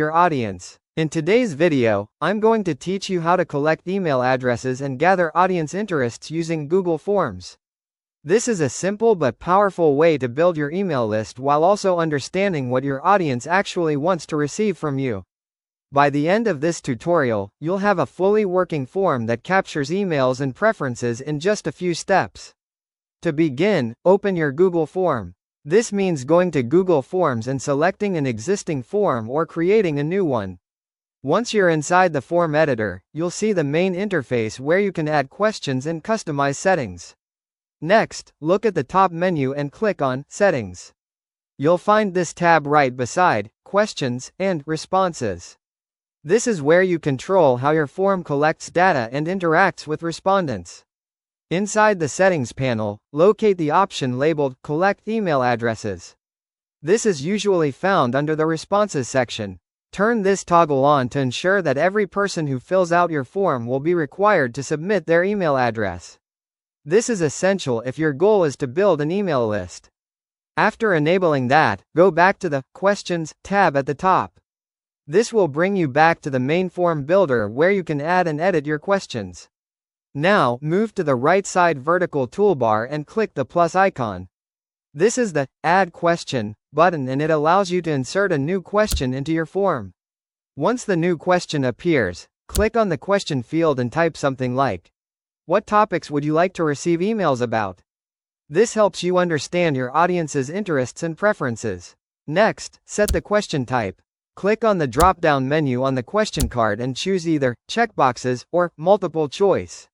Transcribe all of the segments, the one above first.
your audience. In today's video, I'm going to teach you how to collect email addresses and gather audience interests using Google Forms. This is a simple but powerful way to build your email list while also understanding what your audience actually wants to receive from you. By the end of this tutorial, you'll have a fully working form that captures emails and preferences in just a few steps. To begin, open your Google form. This means going to Google Forms and selecting an existing form or creating a new one. Once you're inside the form editor, you'll see the main interface where you can add questions and customize settings. Next, look at the top menu and click on Settings. You'll find this tab right beside Questions and Responses. This is where you control how your form collects data and interacts with respondents. Inside the Settings panel, locate the option labeled Collect Email Addresses. This is usually found under the Responses section. Turn this toggle on to ensure that every person who fills out your form will be required to submit their email address. This is essential if your goal is to build an email list. After enabling that, go back to the Questions tab at the top. This will bring you back to the main form builder where you can add and edit your questions. Now, move to the right side vertical toolbar and click the plus icon. This is the Add Question button and it allows you to insert a new question into your form. Once the new question appears, click on the question field and type something like, "What topics would you like to receive emails about?" This helps you understand your audience's interests and preferences. Next, set the question type. Click on the drop-down menu on the question card and choose either checkboxes or multiple choice.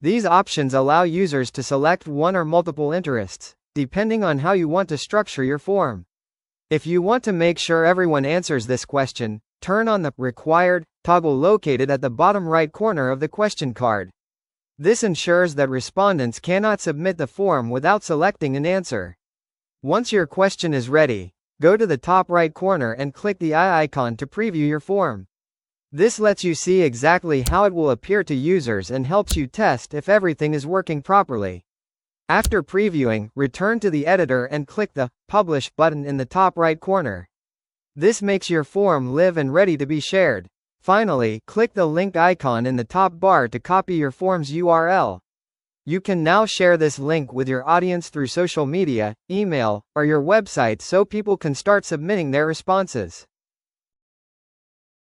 These options allow users to select one or multiple interests, depending on how you want to structure your form. If you want to make sure everyone answers this question, turn on the Required toggle located at the bottom right corner of the question card. This ensures that respondents cannot submit the form without selecting an answer. Once your question is ready, go to the top right corner and click the eye icon to preview your form. This lets you see exactly how it will appear to users and helps you test if everything is working properly. After previewing, return to the editor and click the Publish button in the top right corner. This makes your form live and ready to be shared. Finally, click the link icon in the top bar to copy your form's URL. You can now share this link with your audience through social media, email, or your website so people can start submitting their responses.